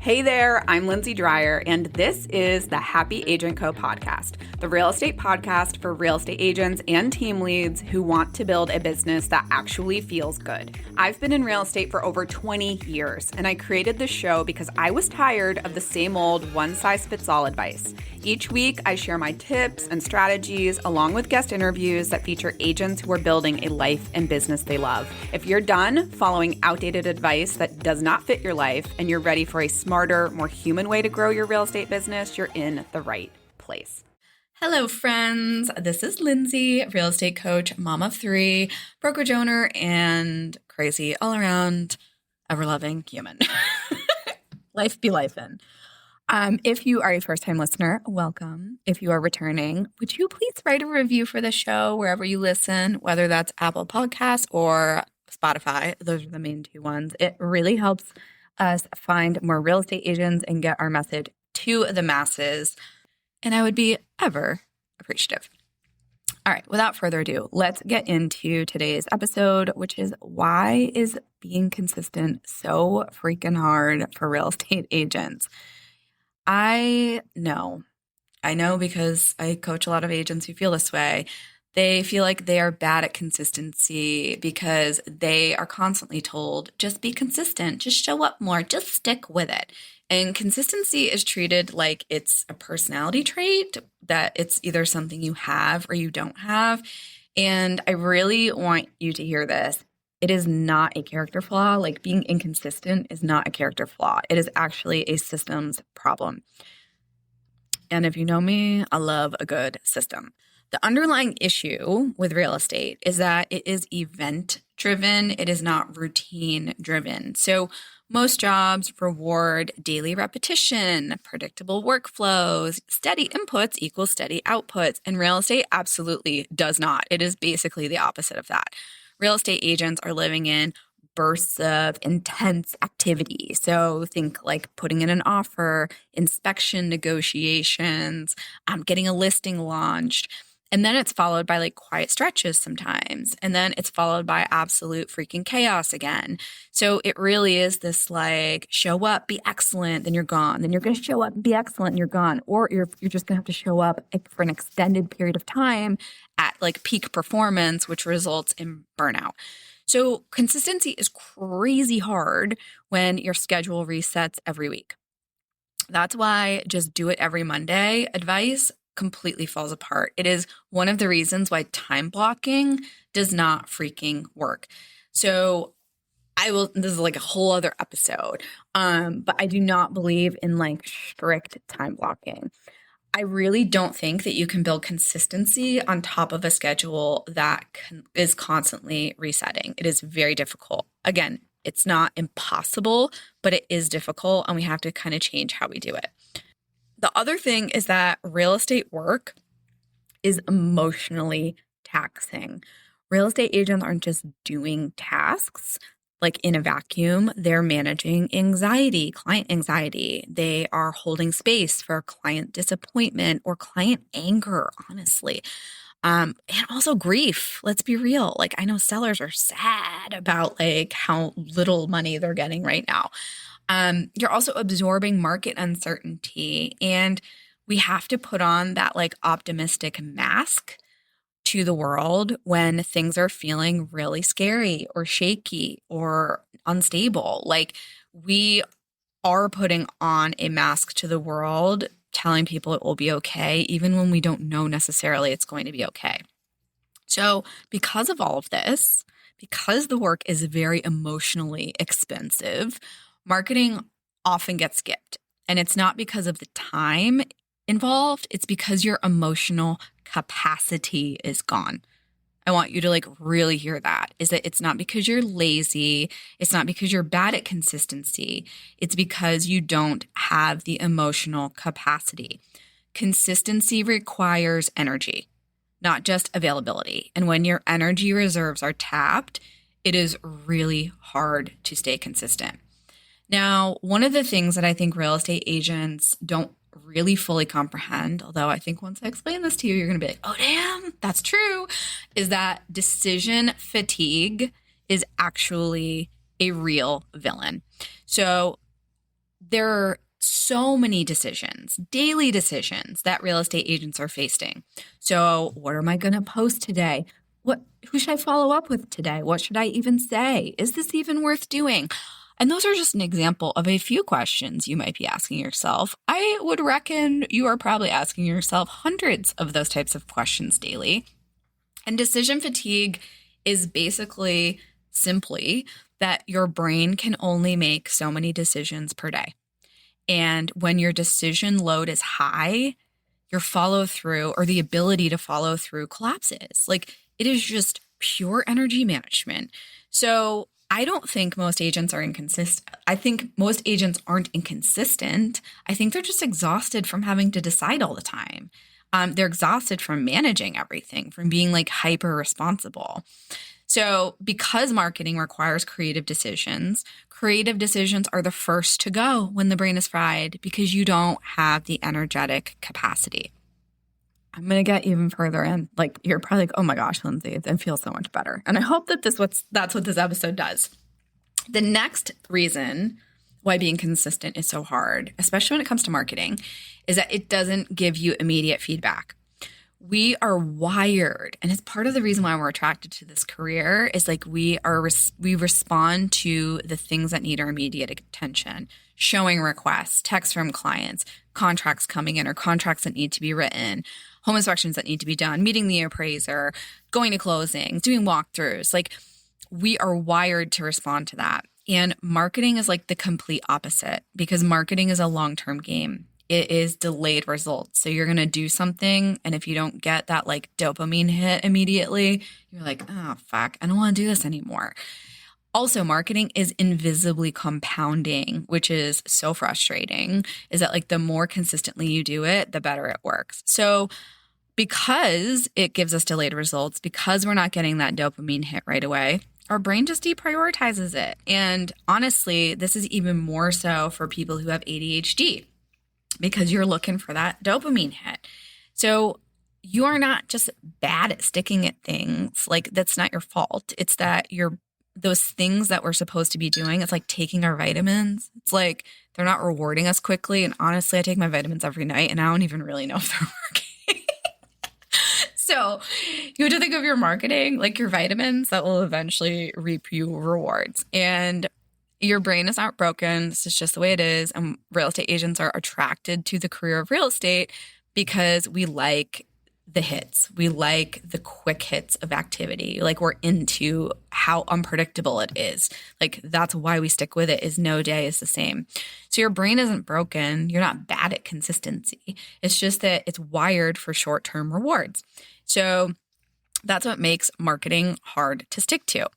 Hey there, I'm Lindsay Dreyer, and this is the Happy Agent Co. podcast, the real estate podcast for real estate agents and team leads who want to build a business that actually feels good. I've been in real estate for over 20 years, and I created this show because I was tired of the same old one-size-fits-all advice. Each week, I share my tips and strategies along with guest interviews that feature agents who are building a life and business they love. If you're done following outdated advice that does not fit your life and you're ready for a smarter, more human way to grow your real estate business, you're in the right place. Hello, friends. This is Lindsay, real estate coach, mom of three, brokerage owner, and crazy all around, ever-loving human. Life be lifin'. If you are a first-time listener, welcome. If you are returning, would you please write a review for the show wherever you listen, whether that's Apple Podcasts or Spotify. Those are the main two ones. It really helps us find more real estate agents and get our message to the masses. And I would be ever appreciative. All right, without further ado, let's get into today's episode, which is why is being consistent so freaking hard for real estate agents? I know because I coach a lot of agents who feel this way. They feel like they are bad at consistency because they are constantly told, just be consistent, just show up more, just stick with it. And consistency is treated like it's a personality trait, that it's either something you have or you don't have. And I really want you to hear this. It is not a character flaw. Like, being inconsistent is not a character flaw. It is actually a systems problem. And if you know me, I love a good system. The underlying issue with real estate is that it is event-driven. It is not routine-driven. So most jobs reward daily repetition, predictable workflows, steady inputs equals steady outputs, and real estate absolutely does not. It is basically the opposite of that. Real estate agents are living in bursts of intense activity. So think like putting in an offer, inspection negotiations, getting a listing launched. And then it's followed by like quiet stretches sometimes. And then it's followed by absolute freaking chaos again. So it really is this like, show up, be excellent, then you're gone. Then you're going to show up and be excellent and you're gone. Or you're just going to have to show up for an extended period of time at like peak performance, which results in burnout. So consistency is crazy hard when your schedule resets every week. That's why just do it every Monday advice completely falls apart. It is one of the reasons why time blocking does not freaking work. So this is like a whole other episode, but I do not believe in like strict time blocking. I really don't think that you can build consistency on top of a schedule that is constantly resetting. It is very difficult. Again, it's not impossible, but it is difficult, and we have to kind of change how we do it. The other thing is that real estate work is emotionally taxing. Real estate agents aren't just doing tasks like in a vacuum. They're managing anxiety, client anxiety. They are holding space for client disappointment or client anger, honestly. And also grief. Let's be real. Like, I know sellers are sad about like how little money they're getting right now. You're also absorbing market uncertainty, and we have to put on that like optimistic mask to the world when things are feeling really scary or shaky or unstable. Like, we are putting on a mask to the world, telling people it will be okay, even when we don't know necessarily it's going to be okay. So because of all of this, because the work is very emotionally expensive, marketing often gets skipped. And it's not because of the time involved, it's because your emotional capacity is gone. I want you to like really hear that, is that it's not because you're lazy. It's not because you're bad at consistency. It's because you don't have the emotional capacity. Consistency requires energy, not just availability. And when your energy reserves are tapped, it is really hard to stay consistent. Now, one of the things that I think real estate agents don't really fully comprehend, although I think once I explain this to you, you're going to be like, oh, damn, that's true, is that decision fatigue is actually a real villain. So there are so many decisions, daily decisions that real estate agents are facing. So what am I going to post today? Who should I follow up with today? What should I even say? Is this even worth doing? And those are just an example of a few questions you might be asking yourself. I would reckon you are probably asking yourself hundreds of those types of questions daily. And decision fatigue is basically simply that your brain can only make so many decisions per day. And when your decision load is high, your follow through or the ability to follow through collapses. Like, it is just pure energy management. So I don't think most agents are inconsistent. I think most agents aren't inconsistent. I think they're just exhausted from having to decide all the time. They're exhausted from managing everything, from being like hyper responsible. So because marketing requires creative decisions are the first to go when the brain is fried because you don't have the energetic capacity. I'm going to get even further in. Like, you're probably like, oh my gosh, Lindsay, it feels so much better. And I hope that that's what this episode does. The next reason why being consistent is so hard, especially when it comes to marketing, is that it doesn't give you immediate feedback. We are wired, and it's part of the reason why we're attracted to this career is like we respond to the things that need our immediate attention. Showing requests, texts from clients, contracts coming in or contracts that need to be written, home inspections that need to be done, meeting the appraiser, going to closing, doing walkthroughs. Like, we are wired to respond to that. And marketing is like the complete opposite because marketing is a long-term game. It is delayed results. So you're going to do something, and if you don't get that like dopamine hit immediately, you're like, oh, fuck, I don't want to do this anymore. Also, marketing is invisibly compounding, which is so frustrating, is that like the more consistently you do it, the better it works. So because it gives us delayed results, because we're not getting that dopamine hit right away, our brain just deprioritizes it. And honestly, this is even more so for people who have ADHD because you're looking for that dopamine hit. So you are not just bad at sticking at things. Like, that's not your fault. It's that those things that we're supposed to be doing, it's like taking our vitamins. It's like they're not rewarding us quickly. And honestly, I take my vitamins every night and I don't even really know if they're working. So you have to think of your marketing like your vitamins that will eventually reap you rewards. And your brain is not broken. This is just the way it is. And real estate agents are attracted to the career of real estate because we like the hits. We like the quick hits of activity. Like, we're into how unpredictable it is. Like, that's why we stick with it, is no day is the same. So your brain isn't broken. You're not bad at consistency. It's just that it's wired for short-term rewards. So that's what makes marketing hard to stick to.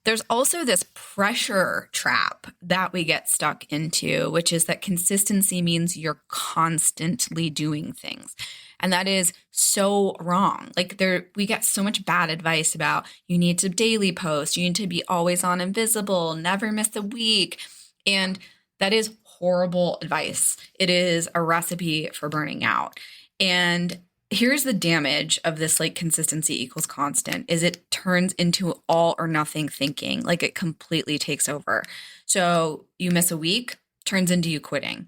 There's also this pressure trap that we get stuck into, which is that consistency means you're constantly doing things. And that is so wrong. Like, we get so much bad advice about you need to daily post, you need to be always on and visible, never miss a week. And that is horrible advice. It is a recipe for burning out. And here's the damage of this, like, consistency equals constant, is it turns into all or nothing thinking. Like, it completely takes over. So you miss a week, turns into you quitting.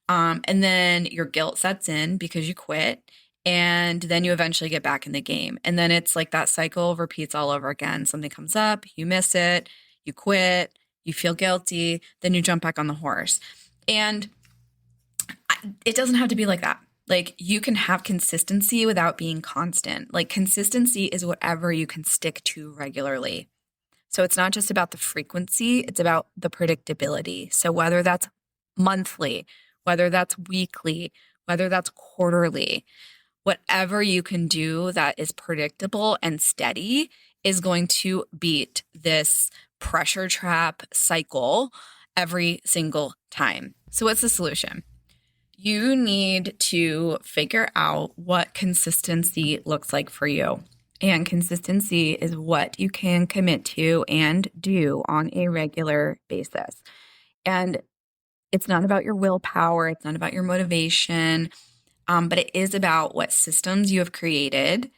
And then your guilt sets in because you quit. And then you eventually get back in the game. And then it's like that cycle repeats all over again. Something comes up, you miss it, you quit, you feel guilty, then you jump back on the horse. And it doesn't have to be like that. Like, you can have consistency without being constant. Like, consistency is whatever you can stick to regularly. So it's not just about the frequency, it's about the predictability. So whether that's monthly, whether that's weekly, whether that's quarterly, whatever you can do that is predictable and steady is going to beat this pressure trap cycle every single time. So what's the solution? You need to figure out what consistency looks like for you. And consistency is what you can commit to and do on a regular basis. And it's not about your willpower. It's not about your motivation. But it is about what systems you have created.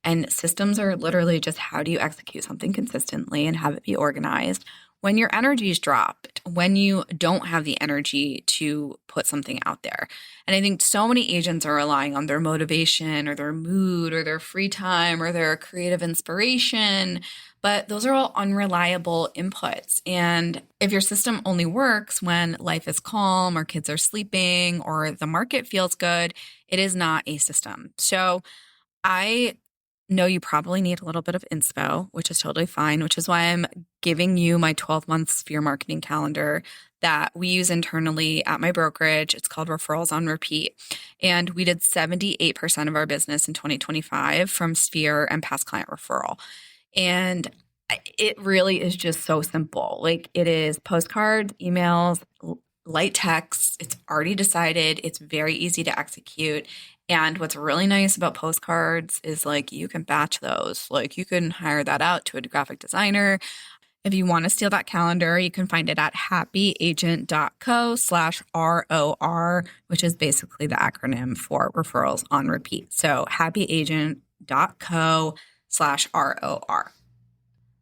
And systems are literally just how do you execute something consistently and have it be organized. when your energy's dropped, when you don't have the energy to put something out there. And I think so many agents are relying on their motivation or their mood or their free time or their creative inspiration, but those are all unreliable inputs. And if your system only works when life is calm or kids are sleeping or the market feels good, it is not a system. So I know you probably need a little bit of inspo, which is totally fine, which is why I'm giving you my 12-month sphere marketing calendar that we use internally at my brokerage. It's called Referrals on Repeat. And we did 78% of our business in 2025 from sphere and past client referral. And it really is just so simple. Like it is postcards, emails, light texts. It's already decided. It's very easy to execute. And what's really nice about postcards is like you can batch those. Like you can hire that out to a graphic designer. If you want to steal that calendar, you can find it at happyagent.co/ROR, which is basically the acronym for Referrals on Repeat. So happyagent.co/ROR.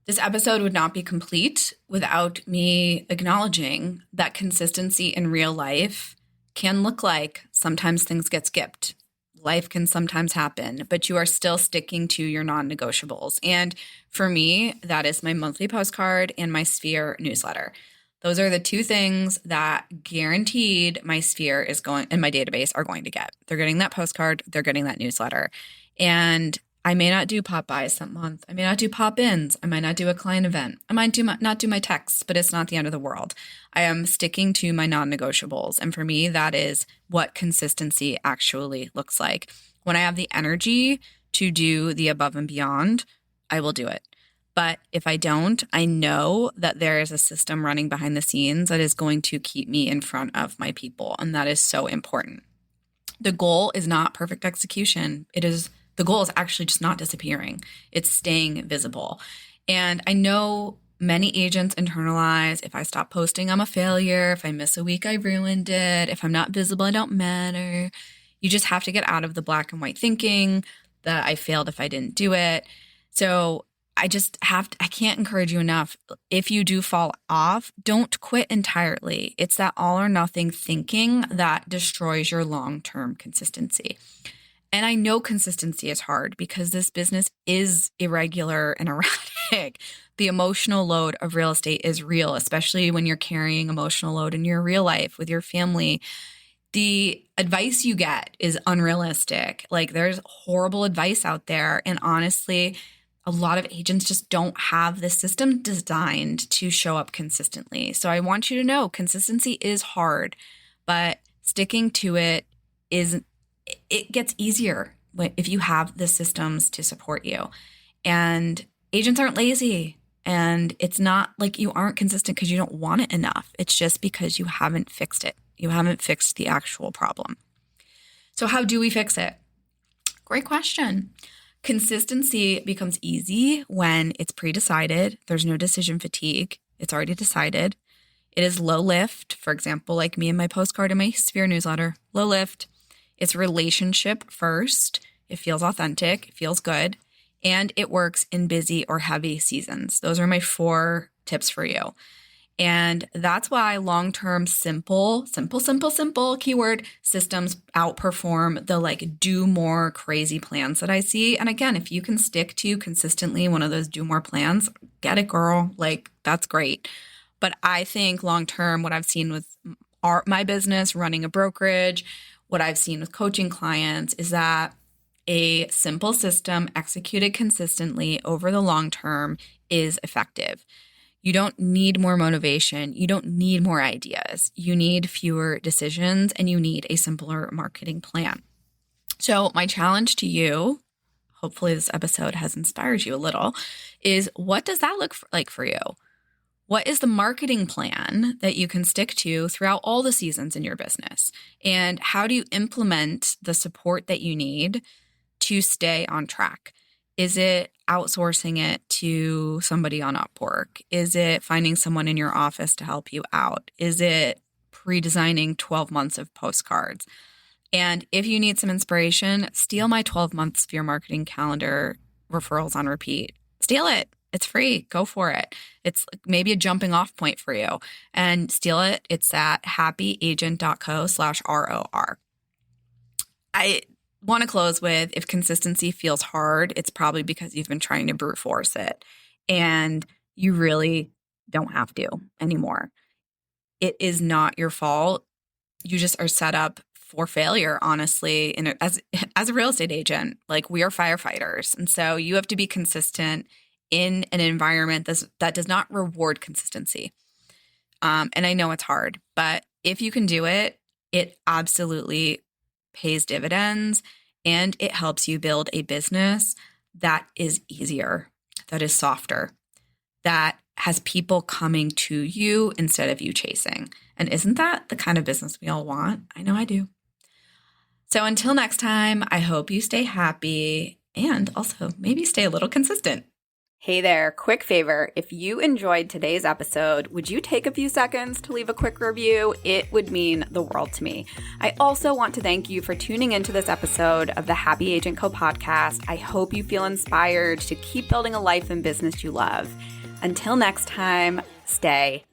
This episode would not be complete without me acknowledging that consistency in real life can look like sometimes things get skipped. Life can sometimes happen, but you are still sticking to your non-negotiables. And for me, that is my monthly postcard and my Sphere newsletter. Those are the two things that guaranteed my Sphere is going and my database are going to get. They're getting that postcard, they're getting that newsletter. And I may not do pop buys that month. I may not do pop ins. I might not do a client event. I might not do my texts, but it's not the end of the world. I am sticking to my non-negotiables. And for me, that is what consistency actually looks like. When I have the energy to do the above and beyond, I will do it. But if I don't, I know that there is a system running behind the scenes that is going to keep me in front of my people. And that is so important. The goal is not perfect execution. The goal is actually just not disappearing. It's staying visible. And I know many agents internalize, if I stop posting, I'm a failure. If I miss a week, I ruined it. If I'm not visible, I don't matter. You just have to get out of the black and white thinking that I failed if I didn't do it. So I can't encourage you enough. If you do fall off, don't quit entirely. It's that all or nothing thinking that destroys your long-term consistency. And I know consistency is hard because this business is irregular and erratic. The emotional load of real estate is real, especially when you're carrying emotional load in your real life with your family. The advice you get is unrealistic. Like there's horrible advice out there. And honestly, a lot of agents just don't have the system designed to show up consistently. So I want you to know consistency is hard, but sticking to it gets easier if you have the systems to support you. And agents aren't lazy. And it's not like you aren't consistent because you don't want it enough. It's just because you haven't fixed it. You haven't fixed the actual problem. So how do we fix it? Great question. Consistency becomes easy when it's pre-decided. There's no decision fatigue. It's already decided. It is low lift. For example, like me and my postcard and my Sphere newsletter, low lift. It's relationship first. It feels authentic. It feels good. And it works in busy or heavy seasons. Those are my 4 tips for you. And that's why long-term simple keyword systems outperform the do more crazy plans that I see. And again, if you can stick to consistently one of those do more plans, get it, girl. That's great. But I think long-term, what I've seen with my business, running a brokerage, what I've seen with coaching clients is that a simple system executed consistently over the long term is effective. You don't need more motivation. You don't need more ideas. You need fewer decisions and you need a simpler marketing plan. So my challenge to you, hopefully this episode has inspired you a little, is what does that look like for you? What is the marketing plan that you can stick to throughout all the seasons in your business? And how do you implement the support that you need to stay on track? Is it outsourcing it to somebody on Upwork? Is it finding someone in your office to help you out? Is it pre-designing 12 months of postcards? And if you need some inspiration, steal my 12-month Sphere marketing calendar, Referrals on Repeat. Steal it. It's free. Go for it. It's maybe a jumping off point for you, and steal it. It's at happyagent.co/ROR. I want to close with, if consistency feels hard, it's probably because you've been trying to brute force it, and you really don't have to anymore. It is not your fault. You just are set up for failure, honestly. And as a real estate agent, like, we are firefighters. And so you have to be consistent in an environment that does not reward consistency. And I know it's hard, but if you can do it, it absolutely pays dividends, and it helps you build a business that is easier, that is softer, that has people coming to you instead of you chasing. And isn't that the kind of business we all want? I know I do. So until next time, I hope you stay happy and also maybe stay a little consistent. Hey there, quick favor. If you enjoyed today's episode, would you take a few seconds to leave a quick review? It would mean the world to me. I also want to thank you for tuning into this episode of the Happy Agent Co podcast. I hope you feel inspired to keep building a life and business you love. Until next time, stay